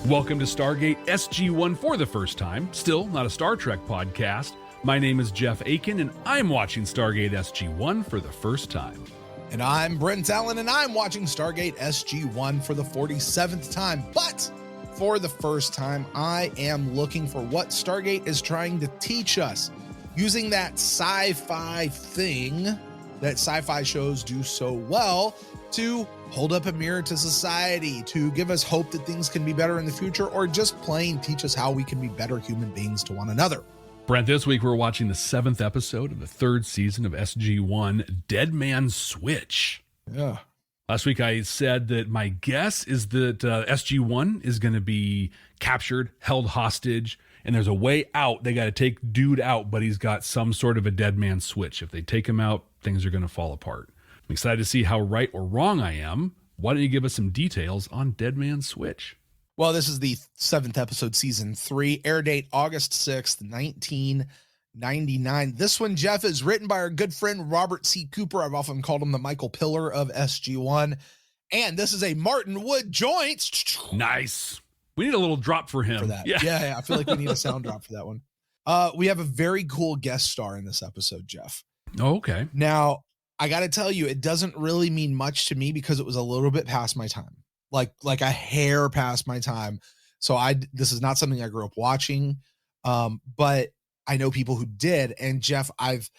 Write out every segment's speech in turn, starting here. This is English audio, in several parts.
Welcome to Stargate SG-1 for the first time. Still not a Star Trek podcast. My name is Jeff Akin, and I'm watching Stargate SG-1 for the first time. And I'm Brent Allen, and I'm watching Stargate SG-1 for the 47th time. But for the first time, I am looking for what Stargate is trying to teach us, using that sci-fi thing that sci-fi shows do so well to hold up a mirror to society, to give us hope that things can be better in the future, or just plain teach us how we can be better human beings to one another. Brent, this week we're watching the 7th episode of the 3rd season of SG-1, Deadman Switch. Yeah. Last week I said that my guess is that SG-1 is going to be captured, held hostage, and there's a way out. They got to take dude out, but he's got some sort of a Deadman Switch. If they take him out, things are going to fall apart. I'm excited to see how right or wrong I am. Why don't you give us some details on Deadman Switch? Well, this is the 7th episode, season 3, air date August 6th, 1999. This one, Jeff, is written by our good friend Robert C. Cooper. I've often called him the Michael Pillar of SG-1. And this is a Martin Wood joint. Nice. We need a little drop for him. For that. Yeah, I feel like we need a sound drop for that one. We have a very cool guest star in this episode, Jeff. Oh, okay. Now, I got to tell you, it doesn't really mean much to me because it was a little bit past my time. Like a hair past my time. So this is not something I grew up watching. But I know people who did. And Jeff, I've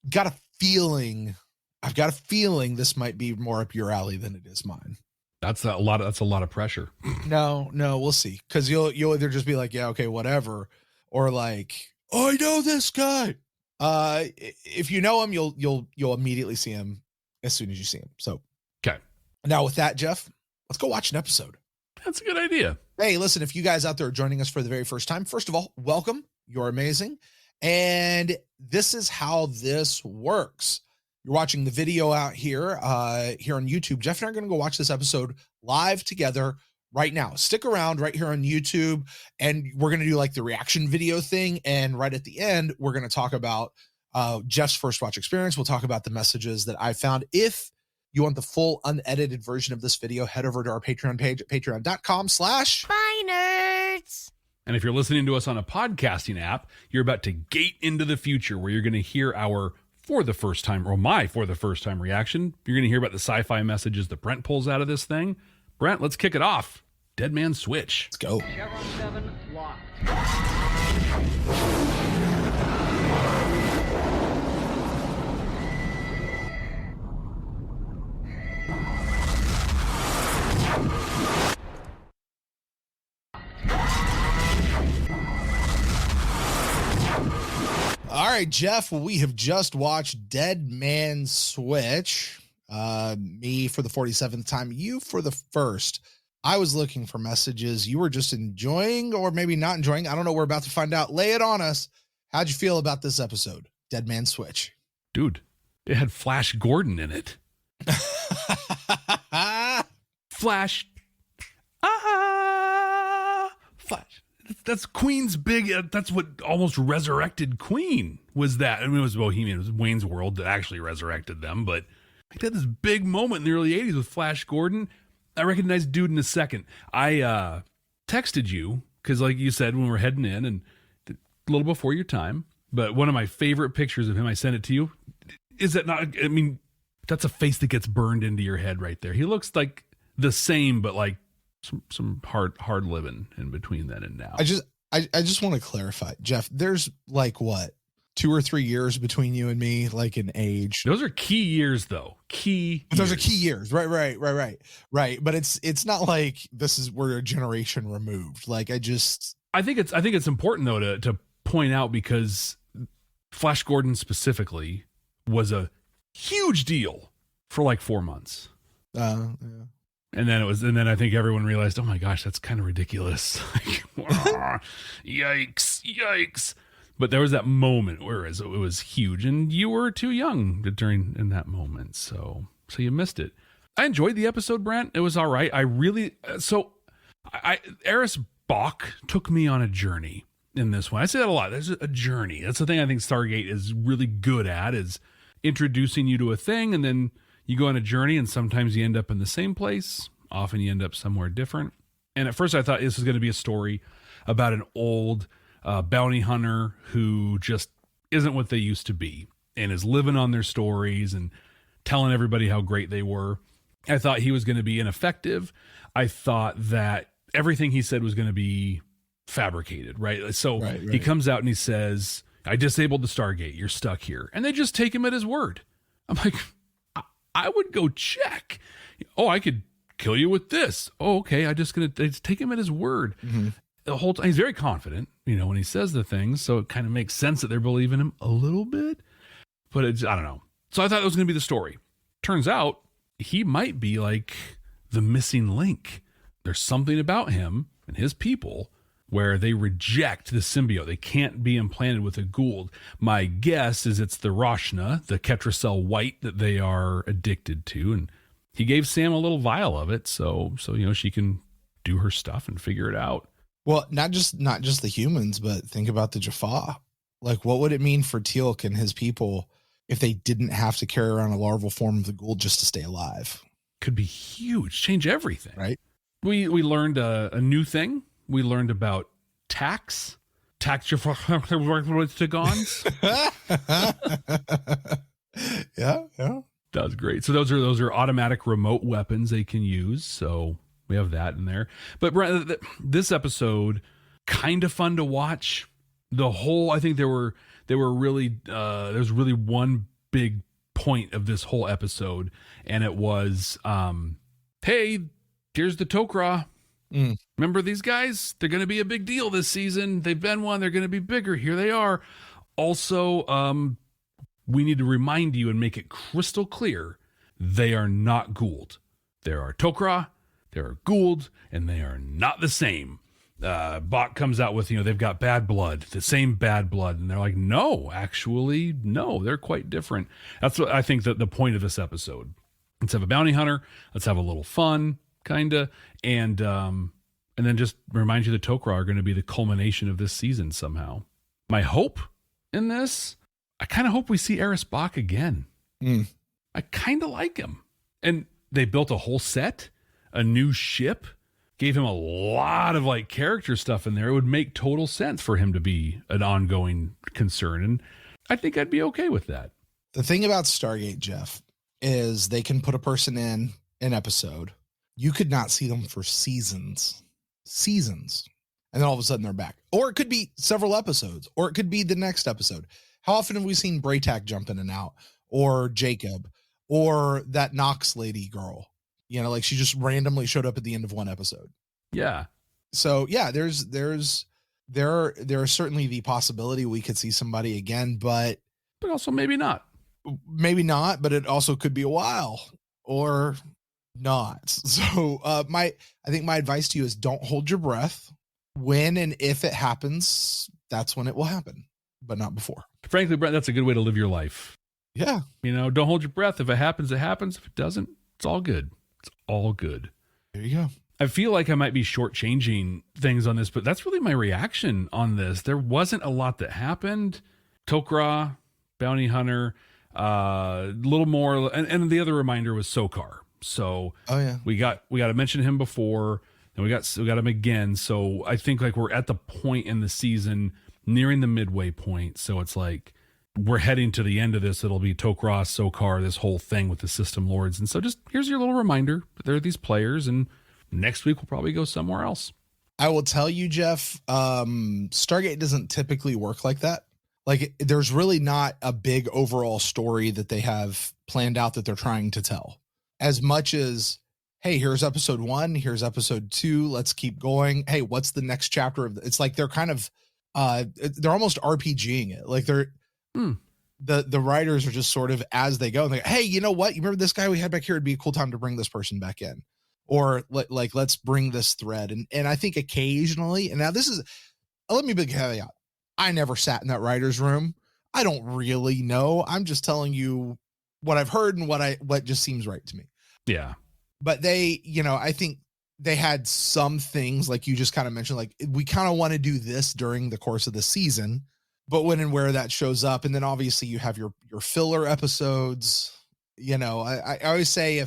got a feeling this might be more up your alley than it is mine. That's a lot of pressure. No, we'll see. Cause you'll either just be like, yeah, okay, whatever. Or like, oh, I know this guy. If you know him, you'll immediately see him as soon as you see him. So, okay. Now with that, Jeff, let's go watch an episode. That's a good idea. Hey, listen, if you guys out there are joining us for the very first time, first of all, welcome. You're amazing. And this is how this works. You're watching the video out here on YouTube. Jeff and I are going to go watch this episode live together right now. Stick around right here on YouTube, and we're going to do like the reaction video thing. And right at the end, we're going to talk about Jeff's first watch experience. We'll talk about the messages that I found. If you want the full unedited version of this video, head over to our Patreon page at patreon.com/ByNerds. And if you're listening to us on a podcasting app, you're about to gate into the future where you're going to hear our for the first time reaction. You're going to hear about the sci-fi messages that Brent pulls out of this thing. Brent, let's kick it off. Deadman Switch. Let's go. Chevron 7 locked. All right, Jeff, we have just watched Deadman Switch. Me for the 47th time, you for the first. I was looking for messages. You were just enjoying or maybe not enjoying. I don't know. We're about to find out. Lay it on us. How'd you feel about this episode, Deadman Switch? Dude, it had Flash Gordon in it. Flash. Flash. That's Queen's big. That's what almost resurrected Queen was. That I mean, it was Bohemian. It was Wayne's World that actually resurrected them. But I had this big moment in the early '80s with Flash Gordon. I recognized dude in a second. I texted you because, like you said, when we were heading in, and a little before your time. But one of my favorite pictures of him, I sent it to you. Is that not? I mean, that's a face that gets burned into your head right there. He looks like the same, but like some hard living in between then and now. I just want to clarify, Jeff, there's like what, 2 or 3 years between you and me, like in age. Those are key years though. Those are key years. Right. But it's not like we're a generation removed. Like I think it's important though to point out, because Flash Gordon specifically was a huge deal for like 4 months. Yeah. And then I think everyone realized, oh my gosh, that's kind of ridiculous. Like, yikes. But there was that moment where it was huge, and you were too young in that moment. So you missed it. I enjoyed the episode, Brent. It was all right. Eris Bach took me on a journey in this one. I say that a lot. There's a journey. That's the thing I think Stargate is really good at, is introducing you to a thing, and then you go on a journey, and sometimes you end up in the same place. Often you end up somewhere different. And at first I thought this was going to be a story about an old bounty hunter who just isn't what they used to be and is living on their stories and telling everybody how great they were. I thought he was going to be ineffective. I thought that everything he said was going to be fabricated, right? So he comes out and he says, I disabled the Stargate. You're stuck here. And they just take him at his word. I'm like, I would go check. Oh, I could kill you with this. Oh, okay. They just take him at his word. Mm-hmm. The whole time he's very confident, when he says the things. So it kind of makes sense that they're believing him a little bit, but I don't know. So I thought it was going to be the story. Turns out he might be like the missing link. There's something about him and his people where they reject the symbiote. They can't be implanted with a Gould. My guess is it's the Roshna, the Ketracel white that they are addicted to. And he gave Sam a little vial of it. So, she can do her stuff and figure it out. Well, not just the humans, but think about the Jaffa. Like, what would it mean for Teal'c and his people if they didn't have to carry around a larval form of the Gould just to stay alive? Could be huge, change everything. Right. We learned a new thing. We learned about tax Tagans. Yeah. That was great. So those are automatic remote weapons they can use. So we have that in there. But this episode, kind of fun to watch. The whole, I think there was really one big point of this whole episode, and it was, hey, here's the Tok'ra. Remember these guys? They're going to be a big deal this season. They've been one. They're going to be bigger. Here they are. Also, we need to remind you and make it crystal clear, they are not Gould. There are Tok'ra, there are Gould, and they are not the same. Bach comes out with, they've got bad blood, the same bad blood. And they're like, no, actually, no, they're quite different. That's what I think that the point of this episode. Let's have a bounty hunter. Let's have a little fun, kind of. And then just remind you the Tok'ra are going to be the culmination of this season somehow. My hope in this, I kind of hope we see Eris Bach again. I kind of like him. And they built a whole set, a new ship, gave him a lot of character stuff in there. It would make total sense for him to be an ongoing concern. And I think I'd be okay with that. The thing about Stargate, Jeff, is they can put a person in an episode. You could not see them for seasons. And then all of a sudden they're back. Or it could be several episodes, or it could be the next episode. How often have we seen Braytak jump in and out, or Jacob, or that Knox lady girl? She just randomly showed up at the end of one episode. Yeah. So yeah, there is certainly the possibility we could see somebody again, but also maybe not, but it also could be a while or not. So, I think my advice to you is don't hold your breath. When and if it happens, that's when it will happen, but not before. Frankly, Brent, that's a good way to live your life. Yeah. Don't hold your breath. If it happens, it happens. If it doesn't, it's all good. It's all good. There you go. I feel like I might be shortchanging things on this, but that's really my reaction on this. There wasn't a lot that happened. Tok'ra, bounty hunter, a little more, and the other reminder was Sokar. So we got to mention him before, and we got him again. So I think we're at the point in the season nearing the midway point. So it's we're heading to the end of this. It'll be Tok'ra, Sokar, this whole thing with the system lords. And so just here's your little reminder. There are these players, and next week we'll probably go somewhere else. I will tell you, Jeff, Stargate doesn't typically work like that. There's really not a big overall story that they have planned out that they're trying to tell. As much as, hey, here's episode 1, here's episode 2, let's keep going. Hey, what's the next chapter of it's they're kind of they're almost RPGing it. They're the writers are just sort of as they go. And hey, you know what? You remember this guy we had back here? It'd be a cool time to bring this person back in, or let's bring this thread. And I think occasionally, and now this is, let me be a caveat. I never sat in that writer's room. I don't really know. I'm just telling you what I've heard and what just seems right to me. Yeah. But they, I think they had some things like you just kind of mentioned, we kind of want to do this during the course of the season, but when and where that shows up. And then obviously you have your filler episodes. I always say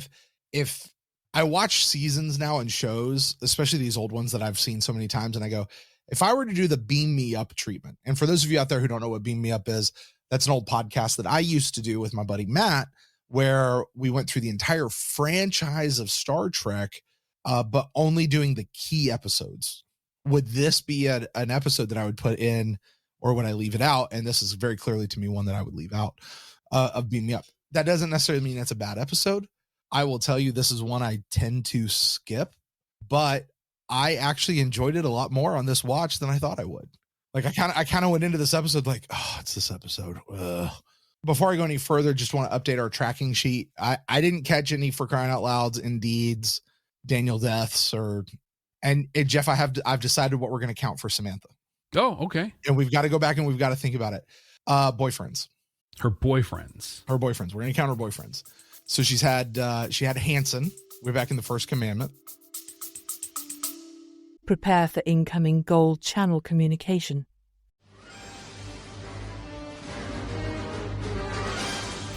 if I watch seasons now and shows, especially these old ones that I've seen so many times, and I go, if I were to do the Beam Me Up treatment, and for those of you out there who don't know what Beam Me Up is, that's an old podcast that I used to do with my buddy Matt, where we went through the entire franchise of Star Trek, but only doing the key episodes. Would this be an episode that I would put in, or would I leave it out? And this is very clearly to me one that I would leave out of Beam Me Up. That doesn't necessarily mean it's a bad episode. I will tell you, this is one I tend to skip, but I actually enjoyed it a lot more on this watch than I thought I would. Like I kind of went into this episode like, oh, it's this episode. Ugh. Before I go any further, just want to update our tracking sheet. I didn't catch any for crying out louds, indeeds, Daniel deaths, and Jeff, I've decided what we're going to count for Samantha. Oh, okay. And we've got to go back and we've got to think about it. Boyfriends. Her boyfriends. We're going to count her boyfriends. So she had Hanson way back in the First Commandment. Prepare for incoming gold channel communication.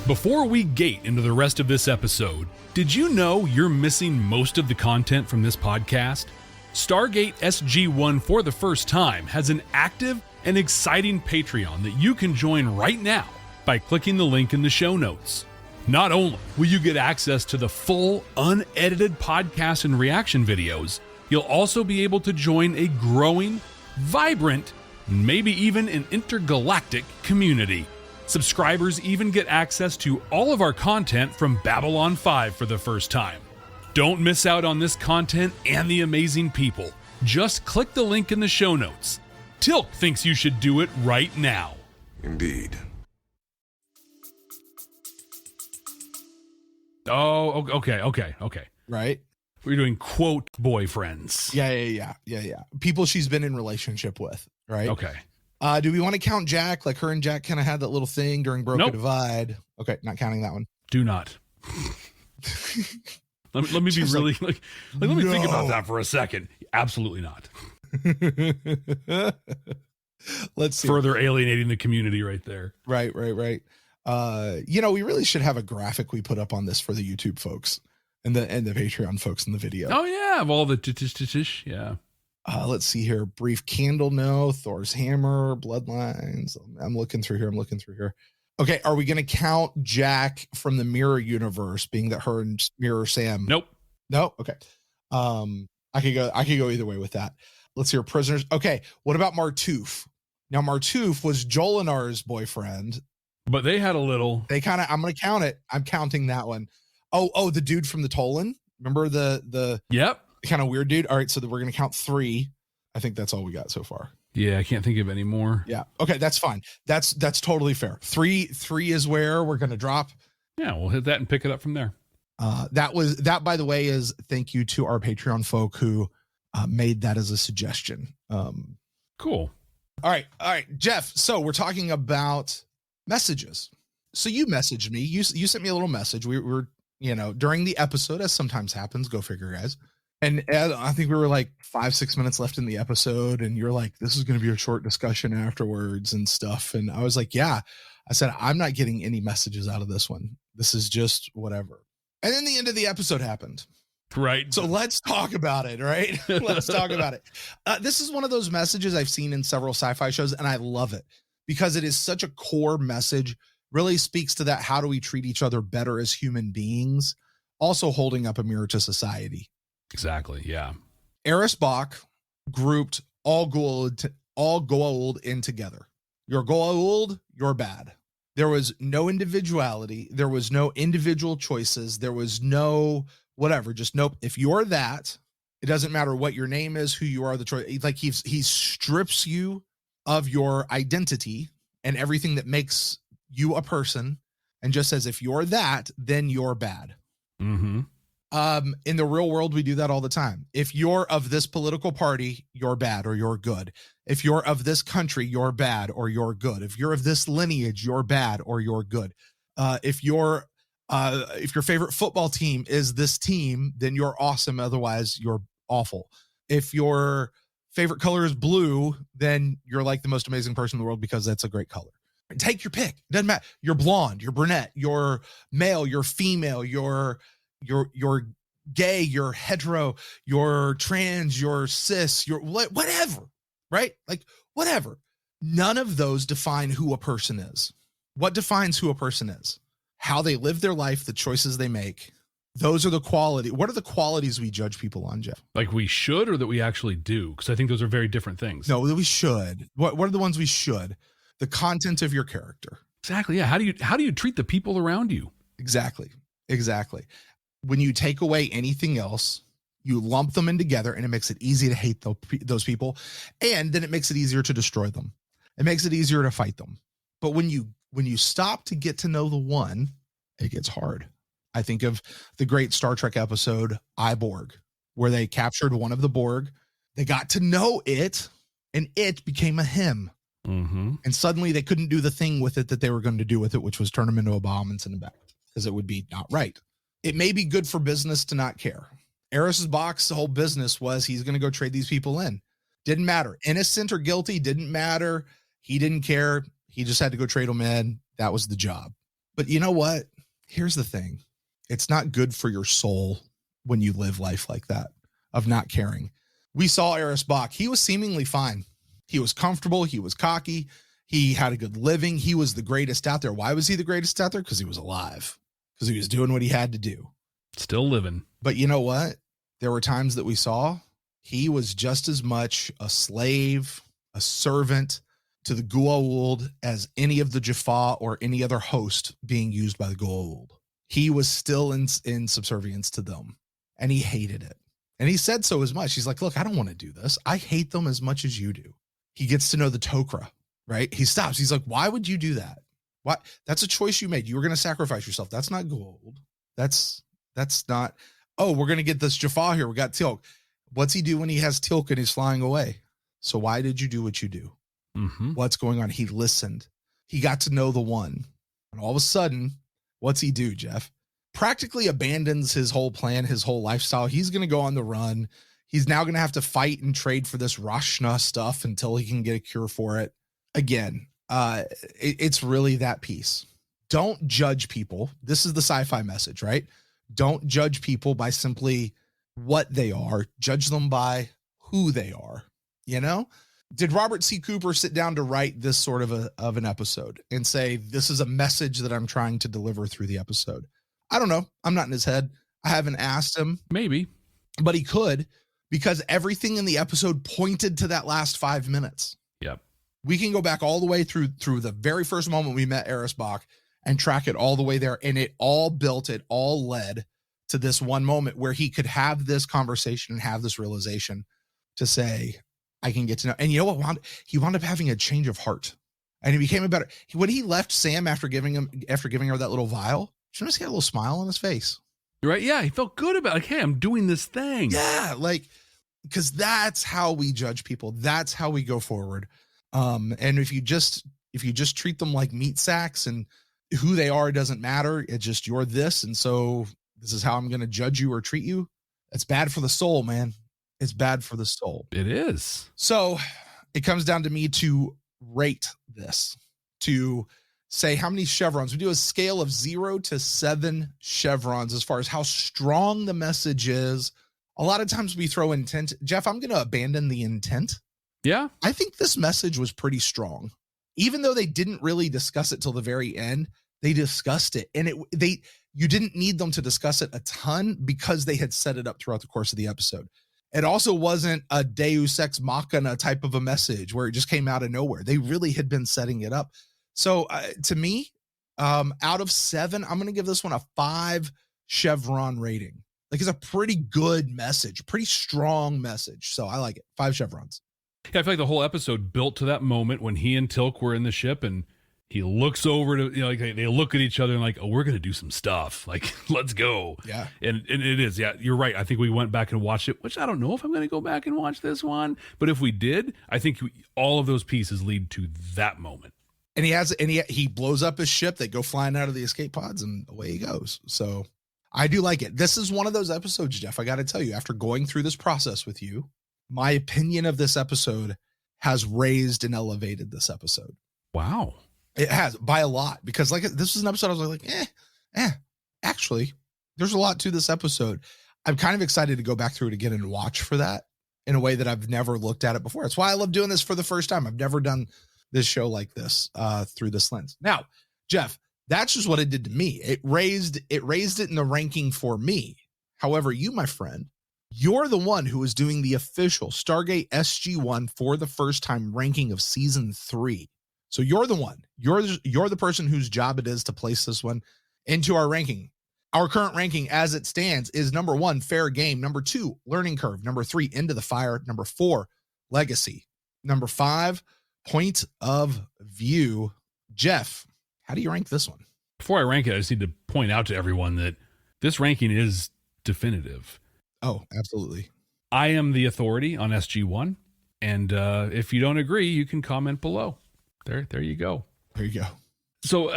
Before we gate into the rest of this episode, did you know you're missing most of the content from this podcast? Stargate SG-1 for the first time has an active and exciting Patreon that you can join right now by clicking the link in the show notes. Not only will you get access to the full, unedited podcast and reaction videos, you'll also be able to join a growing, vibrant, maybe even an intergalactic community. Subscribers even get access to all of our content from Babylon 5 for the first time. Don't miss out on this content and the amazing people. Just click the link in the show notes. Tilk thinks you should do it right now. Indeed. Oh, okay. Right? We're doing quote boyfriends. Yeah. People she's been in relationship with, right? Okay. Do we want to count Jack? Like her and Jack kind of had that little thing during Broke a Nope. Divide. Okay, not counting that one. Do not. let me be really let me think about that for a second. Absolutely not. Let's see. Further alienating the community right there. Right. We really should have a graphic we put up on this for the YouTube folks and the Patreon folks in the video. Oh yeah, of all the tish. Yeah. Let's see here. Brief Candle, no. Thor's Hammer, Bloodlines. I'm looking through here. Okay, are we going to count Jack from the Mirror Universe, being that her and Mirror Sam? Nope. No. Okay. I could go either way with that. Let's hear Prisoners. Okay, what about Martouf? Now Martouf was Jolinar's boyfriend. But they had a little. I'm going to count it. I'm counting that one. Oh, the dude from the Tolan. Remember the Yep. kind of weird dude. All right, so we're going to count 3. I think that's all we got so far. Yeah, I can't think of any more. Yeah. Okay, that's fine. That's totally fair. 3 is where we're going to drop. Yeah, we'll hit that and pick it up from there. That by the way is thank you to our Patreon folk who made that as a suggestion. Cool. All right, Jeff. So we're talking about messages. So you messaged me. You sent me a little message. We were, during the episode, as sometimes happens. Go figure, guys. And I think we were like 5-6 minutes left in the episode, and you're like, "This is going to be a short discussion afterwards and stuff." And I was like, "Yeah." I said, "I'm not getting any messages out of this one. This is just whatever." And then the end of the episode happened. Right. So let's talk about it, right? Let's talk about it. This is one of those messages I've seen in several sci-fi shows, and I love it because it is such a core message, really speaks to that. How do we treat each other better as human beings? Also holding up a mirror to society. Exactly. Yeah. Eris Bach grouped all gold in together. You're gold, you're bad. There was no individuality. There was no individual choices. There was no whatever. Just nope. If you're that, it doesn't matter what your name is, who you are, the choice. Like he strips you of your identity and everything that makes you a person, and just says, if you're that, then you're bad. Mm-hmm. In the real world, we do that all the time. If you're of this political party, you're bad or you're good. If you're of this country, you're bad or you're good. If you're of this lineage, you're bad or you're good. If your favorite football team is this team, then you're awesome. Otherwise, you're awful. If your favorite color is blue, then you're like the most amazing person in the world because that's a great color. Take your pick. It doesn't matter. You're blonde, you're brunette, you're male, you're female, you're gay, you're hetero, you're trans, you're cis, you're whatever, right? Like whatever. None of those define who a person is. What defines who a person is? How they live their life, the choices they make. Those are the quality. What are the qualities we judge people on, Jeff? Like we should, or that we actually do? Because I think those are very different things. No, we should. What are the ones we should? The content of your character. Exactly. Yeah. How do you treat the people around you? Exactly. When you take away anything else, you lump them in together, and it makes it easy to hate those people, and then it makes it easier to destroy them. It makes it easier to fight them. But when you stop to get to know the one, it gets hard. I think of the great Star Trek episode, I, Borg, where they captured one of the Borg. They got to know it, and it became a him. Mm-hmm. And suddenly they couldn't do the thing with it that they were going to do with it, which was turn him into a bomb and send him back, because it would be not right. It may be good for business to not care. Eris's box, the whole business was he's going to go trade these people in. Didn't matter. Innocent or guilty, didn't matter. He didn't care. He just had to go trade them in. That was the job. But you know what? Here's the thing. It's not good for your soul when you live life like that, of not caring. We saw Eris Bach. He was seemingly fine. He was comfortable. He was cocky. He had a good living. He was the greatest out there. Why was he the greatest out there? Because he was alive. Because he was doing what he had to do. Still living. But you know what? There were times that we saw he was just as much a slave, a servant to the Goa'uld as any of the Jaffa or any other host being used by the Goa'uld. He was still in subservience to them, and he hated it. And he said so as much. He's like, look, I don't want to do this. I hate them as much as you do. He gets to know the Tok'ra, right? He stops. He's like, why would you do that? What? That's a choice you made. You were going to sacrifice yourself. That's not Goa'uld. That's not, oh, we're going to get this Jaffa here. We got Tilk. What's he do when he has Tilk and he's flying away? So why did you do what you do? Mm-hmm. What's going on? He listened. He got to know the one. And all of a sudden, what's he do, Jeff? Practically abandons his whole plan, his whole lifestyle. He's going to go on the run. He's now going to have to fight and trade for this Rashna stuff until he can get a cure for it. Again, it's really that piece. Don't judge people. This is the sci-fi message, right? Don't judge people by simply what they are. Judge them by who they are. You know? Did Robert C. Cooper sit down to write this sort of an episode and say, this is a message that I'm trying to deliver through the episode? I don't know. I'm not in his head. I haven't asked him. Maybe. But he could, because everything in the episode pointed to that last 5 minutes. Yep. We can go back all the way through the very first moment we met Eris Bach and track it all the way there. And it all led to this one moment where he could have this conversation and have this realization to say, I can get to know. And you know what? He wound up having a change of heart, and he became a better. When he left Sam after giving her that little vial, she just had a little smile on his face. Right? Yeah, he felt good about it. Like, hey, I'm doing this thing. Yeah, like, because that's how we judge people. That's how we go forward. And if you just treat them like meat sacks and who they are doesn't matter, it's just you're this, and so this is how I'm going to judge you or treat you. It's bad for the soul, man. It's bad for the soul. It is. So it comes down to me to rate this, to say how many chevrons. We do a scale of 0 to 7 chevrons as far as how strong the message is. A lot of times we throw intent. Jeff, I'm going to abandon the intent. Yeah. I think this message was pretty strong. Even though they didn't really discuss it till the very end, they discussed it. And you didn't need them to discuss it a ton because they had set it up throughout the course of the episode. It also wasn't a Deus Ex Machina type of a message where it just came out of nowhere. They really had been setting it up. So to me, out of 7, I'm going to give this one a 5 chevron rating. Like, it's a pretty good message, pretty strong message. So I like it. 5 chevrons. Yeah, I feel like the whole episode built to that moment when he and Tilk were in the ship, and he looks over to, like, they look at each other and like, oh, we're going to do some stuff. Like, let's go. Yeah. And it is. Yeah, you're right. I think we went back and watched it, which I don't know if I'm going to go back and watch this one. But if we did, I think all of those pieces lead to that moment. And he blows up his ship. They go flying out of the escape pods and away he goes. So I do like it. This is one of those episodes, Jeff, I got to tell you, after going through this process with you, my opinion of this episode has raised and elevated this episode. Wow. It has, by a lot, because like this was an episode I was like, actually, there's a lot to this episode. I'm kind of excited to go back through it again and watch for that in a way that I've never looked at it before. That's why I love doing this for the first time. I've never done this show like this through this lens. Now, Jeff, that's just what it did to me. It raised it in the ranking for me. However, you, my friend, you're the one who is doing the official Stargate SG-1 for the first time ranking of season 3. So you're the one. You're the person whose job it is to place this one into our ranking. Our current ranking as it stands is number 1, Fair Game. Number 2, Learning Curve. Number 3, Into the Fire. Number 4, Legacy. Number 5, Point of View. Jeff, how do you rank this one? Before I rank it, I just need to point out to everyone that this ranking is definitive. Oh, absolutely. I am the authority on SG-1. And if you don't agree, you can comment below. There you go. There you go. So,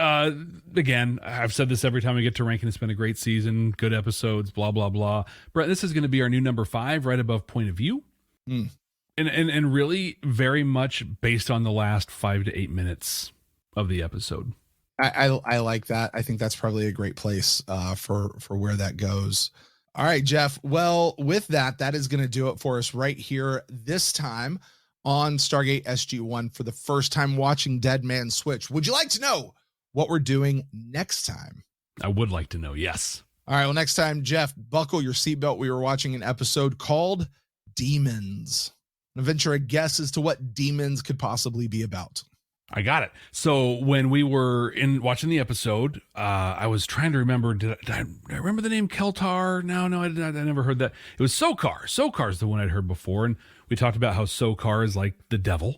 again, I've said this every time I get to ranking. It's been a great season, good episodes, blah, blah, blah. Brett, this is going to be our new number 5, right above Point of View. And really very much based on the last 5 to 8 minutes of the episode. I like that. I think that's probably a great place for where that goes. All right, Jeff. Well, with that is going to do it for us right here this time on Stargate SG-1 for the first time watching Deadman Switch. Would you like to know what we're doing next time? I would like to know, yes. All right, well, next time, Jeff, buckle your seatbelt. We were watching an episode called Demons. And venture a guess as to what demons could possibly be about. I got it. So when we were watching the episode, I was trying to remember, did I remember the name Keltar? No, I never heard that. It was Sokar. Sokar is the one I'd heard before. And we talked about how Sokar is like the devil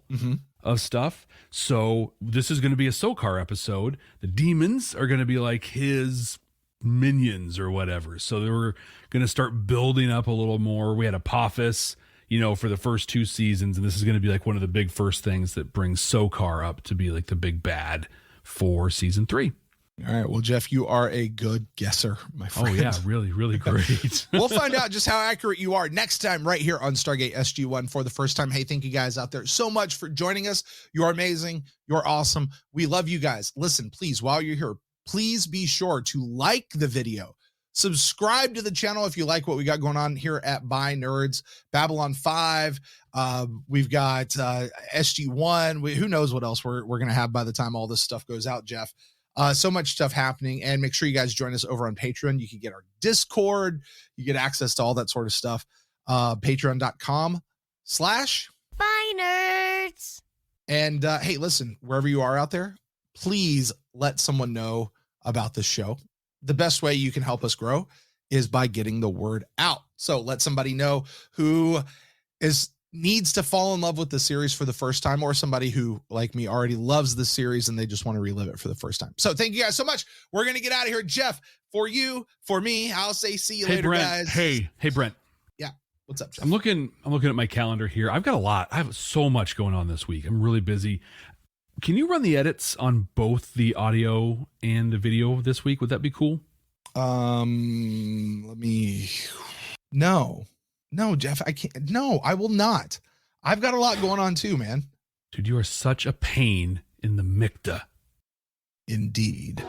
of stuff. So this is going to be a Sokar episode. The demons are going to be like his minions or whatever. So they were going to start building up a little more. We had Apophis, for the first 2 seasons. And this is going to be like one of the big first things that brings Sokar up to be like the big bad for season 3. All right. Well, Jeff, you are a good guesser, my friend. Oh, yeah. Really, really great. We'll find out just how accurate you are next time right here on Stargate SG-1 for the first time. Hey, thank you guys out there so much for joining us. You're amazing. You're awesome. We love you guys. Listen, please, while you're here, please be sure to like the video. Subscribe to the channel if you like what we got going on here at By Nerds. Babylon 5. We've got SG-1. Who knows what else we're going to have by the time all this stuff goes out, Jeff. So much stuff happening. And make sure you guys join us over on Patreon. You can get our Discord. You get access to all that sort of stuff. Patreon.com/By Nerds. And hey, listen, wherever you are out there, please let someone know about this show. The best way you can help us grow is by getting the word out. So let somebody know who needs to fall in love with the series for the first time, or somebody who, like me, already loves the series and they just want to relive it for the first time. So thank you guys so much. We're going to get out of here. Jeff, for you, for me, I'll say see you later, Brent. guys. Hey, Brent. Yeah. What's up, Jeff? I'm looking at my calendar here. I've got a lot. I have so much going on this week. I'm really busy. Can you run the edits on both the audio and the video this week? Would that be cool? No, Jeff, I can't. No, I will not. I've got a lot going on too, man. Dude, you are such a pain in the mikta. Indeed.